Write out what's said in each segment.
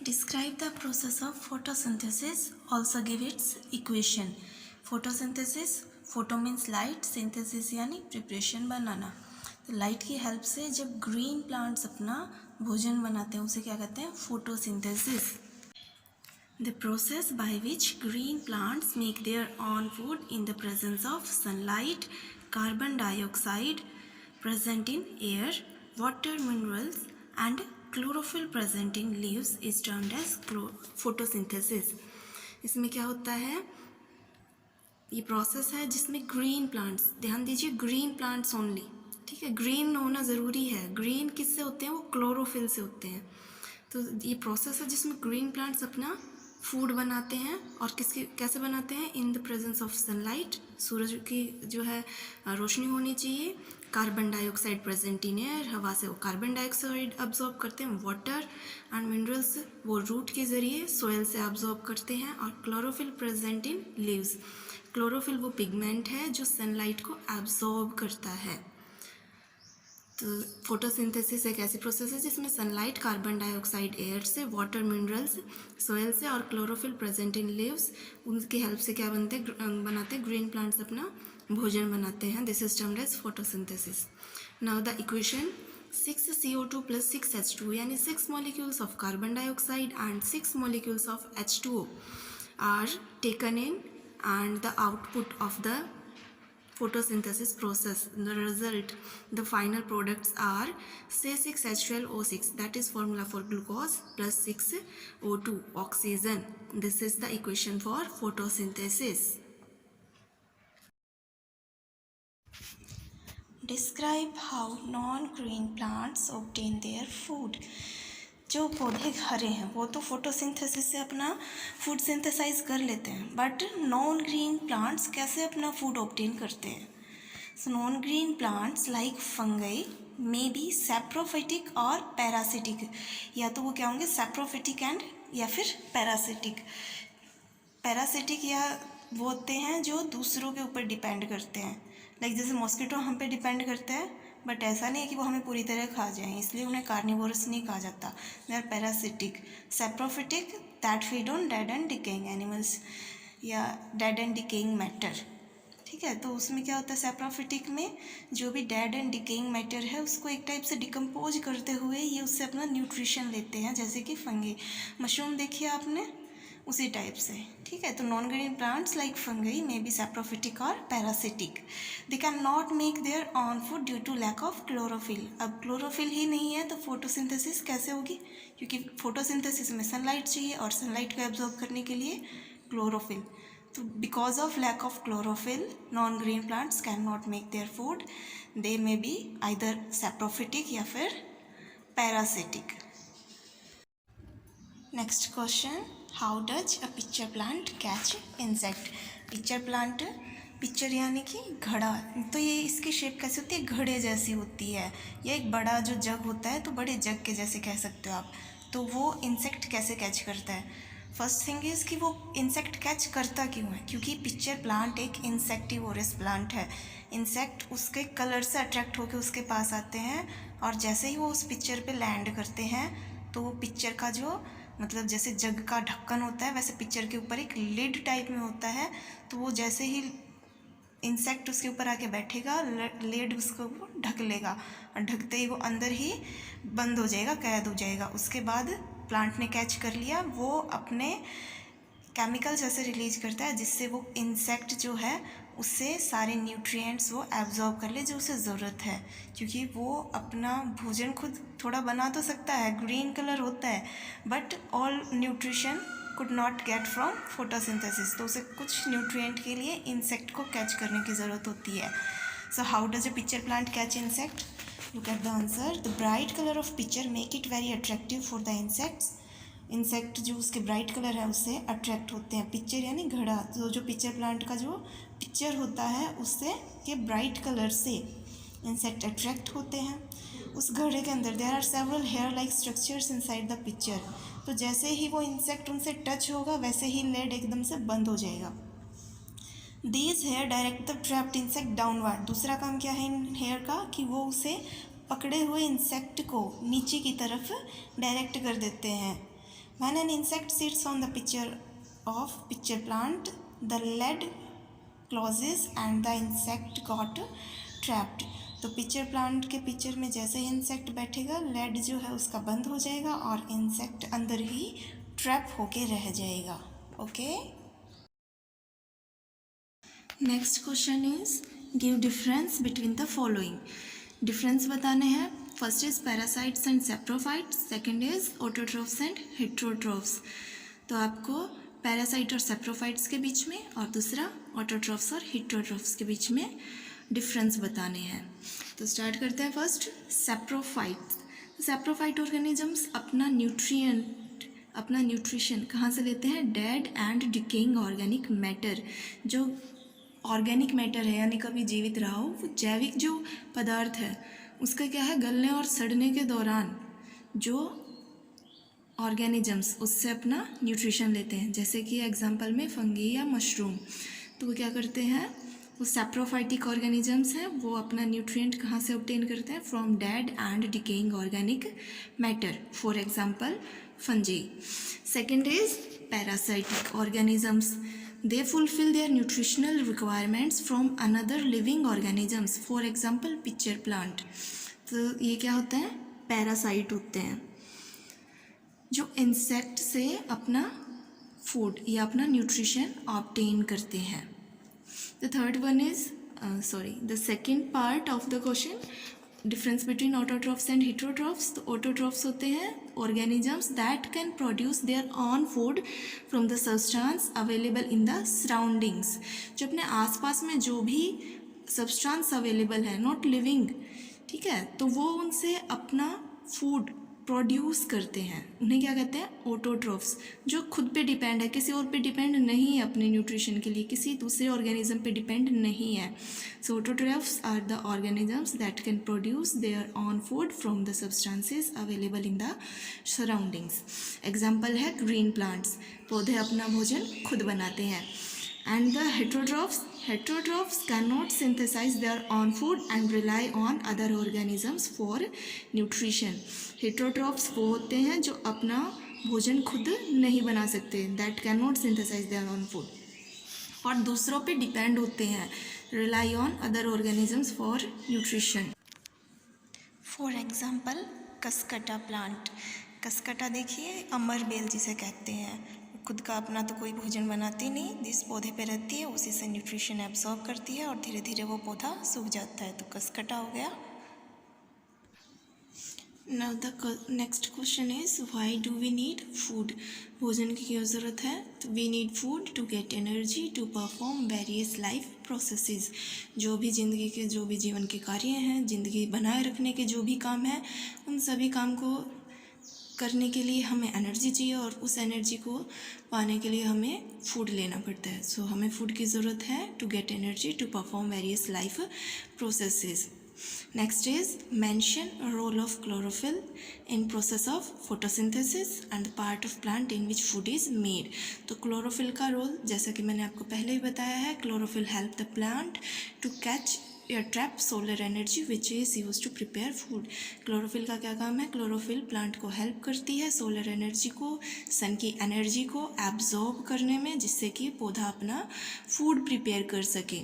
Describe the process of photosynthesis. Also give its equation. Photosynthesis, photo means light, synthesis यानी preparation बनाना. तो light की help से जब green plants अपना भोजन बनाते हैं उसे क्या कहते हैं? Photosynthesis. The process by which green plants make their own food in the presence of sunlight, carbon dioxide present in air, water, minerals and chlorophyll present in leaves is termed as photosynthesis. इसमें क्या होता है? ये process है जिसमें green plants, ध्यान दीजिए green plants only, ठीक है, ग्रीन होना ज़रूरी है. ग्रीन किससे होते हैं? वो क्लोरोफिल से होते हैं. तो ये प्रोसेस है जिसमें ग्रीन प्लांट्स अपना फूड बनाते हैं. और किसके कैसे बनाते हैं? In the presence of sunlight, सूरज की जो है रोशनी होनी चाहिए. Carbon dioxide present in air, हवा से वो कार्बन डाइऑक्साइड अब्जॉर्ब करते हैं. वाटर एंड मिनरल्स वो रूट के ज़रिए सॉइल से अब्जॉर्ब करते हैं. और chlorophyll present in leaves. Chlorophyll वो पिगमेंट है जो सनलाइट को एब्जॉर्ब करता है. तो फोटोसिंथेसिस एक ऐसी प्रोसेस है जिसमें सनलाइट, कार्बन डाइऑक्साइड एयर से, वाटर मिनरल्स सॉइल से और क्लोरोफिल प्रेजेंट इन लीव्स, उनकी हेल्प से क्या बनाते हैं ग्रीन प्लांट्स अपना भोजन बनाते हैं. This is termed as photosynthesis. Now the equation 6 CO2 plus 6 H2 यानी 6 molecules of carbon dioxide and 6 molecules of H2O are taken in and the output of the photosynthesis process. The result, the final products are C6H12O6, that is formula for glucose, plus 6O2 oxygen. This is the equation for photosynthesis. Describe how non-green plants obtain their food. जो पौधे हरे हैं वो तो photosynthesis से अपना food synthesise कर लेते हैं, बट नॉन ग्रीन प्लांट्स कैसे अपना फूड ऑब्टेन करते हैं? So non green plants like fungi may be saprophytic और पैरासिटिक. या तो वो क्या होंगे? सैप्रोफिटिक एंड या फिर पैरासिटिक. पैरासिटिक या वो होते हैं जो दूसरों के ऊपर डिपेंड करते हैं. लाइक जैसे मॉस्किटो हम पे डिपेंड करते हैं, बट ऐसा नहीं है कि वो हमें पूरी तरह खा जाएं, इसलिए उन्हें कार्निवोरस नहीं कहा जाता. They are parasitic. Saprophytic that feed on dead and decaying animals या डेड एंड डिकेइंग मैटर. ठीक है, तो उसमें क्या होता है? सैप्रोफिटिक में जो भी डेड एंड डिकेइंग मैटर है उसको एक टाइप से डिकम्पोज करते हुए ये उससे अपना न्यूट्रिशन लेते हैं, जैसे कि फंगी. मशरूम देखिए आपने, उसी टाइप से. ठीक है, तो non green plants like fungi may be saprophytic और parasitic. They can not make their own food due to lack of chlorophyll. अब क्लोरोफिल ही नहीं है तो फोटोसिंथेसिस कैसे होगी? क्योंकि फोटोसिंथेसिस में सनलाइट चाहिए और सनलाइट को एब्जॉर्ब करने के लिए क्लोरोफिल. तो because of lack of chlorophyll non green plants can not make their food. They may be either saprophytic या फिर parasitic. Next question, how does a pitcher plant catch insect? Pitcher plant, pitcher यानी कि घड़ा, तो ये इसकी shape कैसी होती है? घड़े जैसी होती है. ये एक बड़ा जो जग होता है, तो बड़े जग के जैसे कह सकते हो आप. तो वो इंसेक्ट कैसे कैच करता है? फर्स्ट थिंग इज़ कि वो इंसेक्ट कैच करता क्यों है? क्योंकि पिक्चर प्लांट एक इंसेक्टिवोरस प्लांट है. इंसेक्ट उसके कलर से अट्रैक्ट होकर उसके पास आते हैं और जैसे ही वो उस पिक्चर पे लैंड करते हैं तो वो पिक्चर का जो मतलब जैसे जग का ढक्कन होता है वैसे पिक्चर के ऊपर एक लिड टाइप में होता है. तो वो जैसे ही इंसेक्ट उसके ऊपर आके बैठेगा, लिड उसको ढक लेगा और ढकते ही वो अंदर ही बंद हो जाएगा, कैद हो जाएगा. उसके बाद प्लांट ने कैच कर लिया, वो अपने केमिकल्स ऐसे रिलीज करता है जिससे वो इंसेक्ट जो है उससे सारे न्यूट्रिएंट्स वो एब्जॉर्ब कर ले जो उसे ज़रूरत है. क्योंकि वो अपना भोजन खुद थोड़ा बना तो सकता है, ग्रीन कलर होता है, but all nutrition could not get from photosynthesis. तो उसे कुछ न्यूट्रिएंट के लिए इंसेक्ट को कैच करने की ज़रूरत होती है. So how does a pitcher plant catch insect? Look at the answer. The bright colour of picture make it very attractive for the insects. Insect जो उसके ब्राइट कलर है उससे अट्रैक्ट होते हैं. पिक्चर यानी घड़ा, तो जो पिक्चर प्लांट का जो पिक्चर होता है उससे के ब्राइट कलर से इंसेक्ट अट्रैक्ट होते हैं. उस घड़े के अंदर there are several hair like structures inside the pitcher. तो जैसे ही वो इंसेक्ट उनसे टच होगा वैसे ही लेड एकदम से बंद हो जाएगा. These hair direct the trapped insect downward. दूसरा काम क्या है इन हेयर का कि वो उसे पकड़े हुए इंसेक्ट को नीचे की तरफ डायरेक्ट कर देते हैं. When an insect sits on the picture plant, the lead closes and the insect got trapped. तो पिक्चर प्लांट के पिक्चर में जैसे ही इंसेक्ट बैठेगा, लेड जो है उसका बंद हो जाएगा और इंसेक्ट अंदर ही ट्रैप होके रह जाएगा. Okay. Next question is give difference between the following. Difference बताने हैं. First is parasites and saprophytes, second is autotrophs and heterotrophs. तो आपको पैरासाइट और सेप्रोफाइट्स के बीच में और दूसरा ऑटोट्रोफ्स और हेट्रोट्रोफ्स के बीच में डिफरेंस बताने हैं. तो स्टार्ट करते हैं. First saprophytes. सेप्रोफाइट ऑर्गेनिजम्स अपना न्यूट्रिशन कहाँ से लेते हैं? Dead and decaying organic matter. जो ऑर्गेनिक मैटर है यानी कभी जीवित रहा हो, वो जैविक जो पदार्थ है उसका क्या है, गलने और सड़ने के दौरान जो ऑर्गेनिजम्स उससे अपना न्यूट्रिशन लेते हैं. जैसे कि एग्जांपल में फंगी या मशरूम. तो वो क्या करते हैं, वो सैप्रोफाइटिक ऑर्गेनिजम्स हैं, वो अपना न्यूट्रिएंट कहाँ से ऑब्टेन करते हैं? From dead and decaying organic matter, for example fungi. Second is parasitic organisms. They fulfill their nutritional requirements from another living organisms, for example pitcher plant. तो ये क्या होता है? पैरासाइट होते हैं जो इंसेक्ट से अपना फूड या अपना न्यूट्रिशन ऑब्टेन करते हैं. The third one is the second part of the question, difference between autotrophs and heterotrophs. तो ऑटोट्रॉफ्स होते हैं organisms that can produce their own food from the substance available in the surroundings. जो अपने आसपास में जो भी सब्सटेंस अवेलेबल है, नॉट लिविंग, ठीक है, तो वो उनसे अपना फूड प्रोड्यूस करते हैं. उन्हें क्या कहते हैं? ऑटोट्रॉफ्स. जो खुद पे डिपेंड है, किसी और पे डिपेंड नहीं है अपने न्यूट्रिशन के लिए, किसी दूसरे ऑर्गेनिज्म पे डिपेंड नहीं है. So autotrophs are the organisms that can produce their own food from the substances available in the surroundings. Example है ग्रीन प्लांट्स, पौधे अपना भोजन खुद बनाते हैं. And the heterotrophs cannot synthesize their own food and rely on other organisms for nutrition. Heterotrophs वो होते हैं जो अपना भोजन खुद नहीं बना सकते, that cannot synthesize their own food, और दूसरों पे डिपेंड होते हैं, rely on other organisms for nutrition. For example cuscuta plant. Cuscuta देखिए, अमर बेल जिसे कहते हैं, खुद का अपना तो कोई भोजन बनाती नहीं, जिस पौधे पे रहती है उसी से न्यूट्रिशन एब्जॉर्ब करती है और धीरे धीरे वो पौधा सूख जाता है, तो कसकटा हो गया. Now the next question is why do we need food. भोजन की क्यों ज़रूरत है? तो we need food to get energy to perform various life processes. जो भी ज़िंदगी के जो भी जीवन के कार्य हैं, ज़िंदगी बनाए रखने के जो भी काम हैं, उन सभी काम को करने के लिए हमें एनर्जी चाहिए और उस एनर्जी को पाने के लिए हमें फूड लेना पड़ता है. सो हमें फूड की ज़रूरत है to get energy to perform various life processes. Next is mention role of chlorophyll in process of photosynthesis and the part of plant in which food is made. तो क्लोरोफिल का role, जैसा कि मैंने आपको पहले ही बताया है, chlorophyll help the plant to catch या trap solar energy which is use to prepare food. Chlorophyll का क्या काम है? क्लोरोफिल प्लांट को हेल्प करती है सोलर एनर्जी को, सन की एनर्जी को एब्जॉर्ब करने में, जिससे कि पौधा अपना फूड प्रिपेयर कर सके.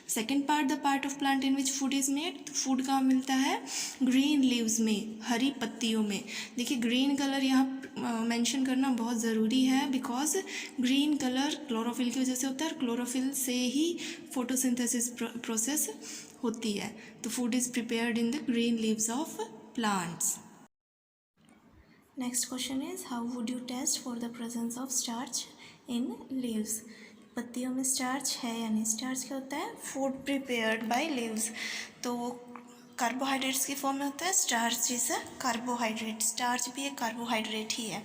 Second part, the part of plant in which food is made. Food कहाँ मिलता है? ग्रीन लीव्स में, हरी पत्तियों में. देखिए ग्रीन कलर यहाँ मेंशन करना बहुत ज़रूरी है, बिकॉज ग्रीन कलर क्लोरोफिल की वजह से होता है और क्लोरोफिल से ही फोटोसिंथेसिस प्रोसेस होती है. तो food is prepared in the green leaves of plants. Next question is how would you test for the presence of starch in leaves. पत्तियों में स्टार्च है या नहीं? स्टार्च क्या होता है? Food prepared by leaves. तो वो कार्बोहाइड्रेट्स की फॉर्म में होता है. Starch is a carbohydrate. Starch भी एक कार्बोहाइड्रेट ही है,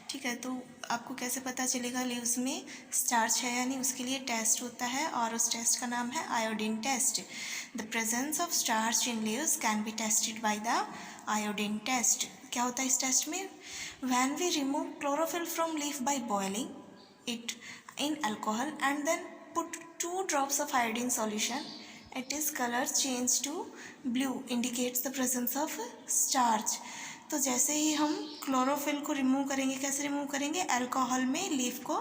ठीक है. तो आपको कैसे पता चलेगा लीव्स में स्टार्च है या नहीं? उसके लिए टेस्ट होता है और उस टेस्ट का नाम है iodine test. The presence of starch in leaves can be tested by the iodine test. क्या होता है इस टेस्ट में? When we remove chlorophyll from leaf by boiling it in alcohol and then put 2 drops of iodine solution, its color change to blue, indicates the presence of starch. तो जैसे ही हम chlorophyll को remove करेंगे, कैसे remove करेंगे, alcohol में leaf को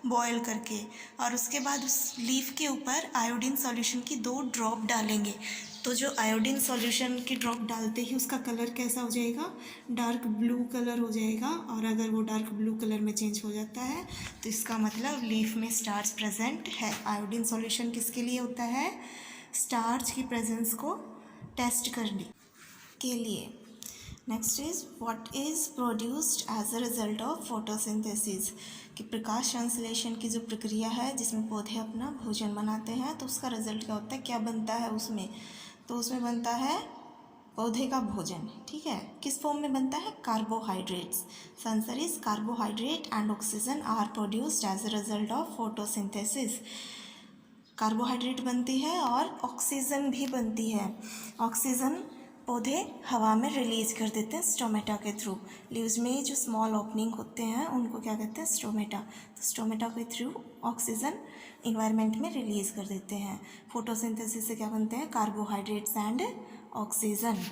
boil करके, और उसके बाद उस लीफ के ऊपर आयोडीन सॉल्यूशन की 2 ड्रॉप डालेंगे। तो जो आयोडीन सॉल्यूशन की ड्रॉप डालते ही उसका कलर कैसा हो जाएगा, डार्क ब्लू कलर हो जाएगा। और अगर वो डार्क ब्लू कलर में चेंज हो जाता है तो इसका मतलब लीफ में स्टार्च प्रेजेंट है। आयोडीन सॉल्यूशन किसके लिए होता है, स्टार्च की प्रेजेंस को टेस्ट करने के लिए। Next is what is produced as a result of photosynthesis, कि प्रकाश संश्लेषण की जो प्रक्रिया है जिसमें पौधे अपना भोजन बनाते हैं, तो उसका रिजल्ट क्या होता है, क्या बनता है उसमें, तो उसमें बनता है पौधे का भोजन। ठीक है, किस फॉर्म में बनता है, carbohydrates. Answer is carbohydrate and oxygen are produced as a result of photosynthesis. Carbohydrate बनती है और ऑक्सीजन भी बनती है। ऑक्सीजन पौधे हवा में रिलीज कर देते हैं स्टोमेटा के थ्रू। लीव्स में जो स्मॉल ओपनिंग होते हैं उनको क्या कहते हैं, स्टोमेटा। तो स्टोमेटा के थ्रू ऑक्सीजन इन्वायरमेंट में रिलीज कर देते हैं। फोटोसिंथेसिस से क्या बनते हैं, carbohydrates and oxygen.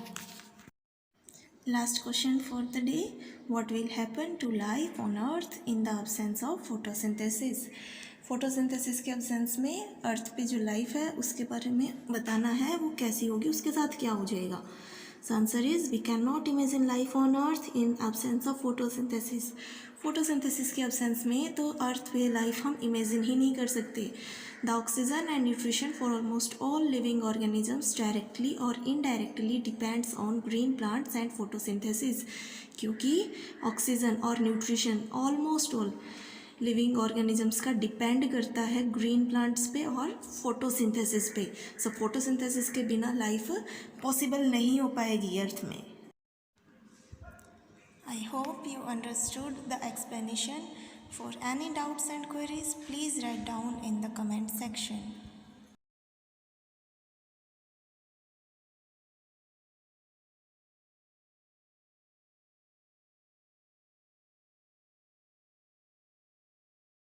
Last question for the day, what will happen to life on earth in the absence of photosynthesis. Photosynthesis के एब्सेंस में अर्थ पे जो लाइफ है उसके बारे में बताना है, वो कैसी होगी, उसके साथ क्या हो जाएगा। So answer is we can not imagine life on earth in absence of photosynthesis. Photosynthesis के एब्सेंस में तो अर्थ पे लाइफ हम इमेजिन ही नहीं कर सकते। The oxygen and nutrition for almost all living organisms directly और indirectly depends on green plants and photosynthesis, क्योंकि ऑक्सीजन और nutrition almost all living organisms का डिपेंड करता है ग्रीन प्लांट्स पे और फोटोसिंथेसिस पे। सो फोटोसिंथेसिस के बिना लाइफ पॉसिबल नहीं हो पाएगी अर्थ में। I hope you understood the explanation. For any doubts and queries please write down in the comment section.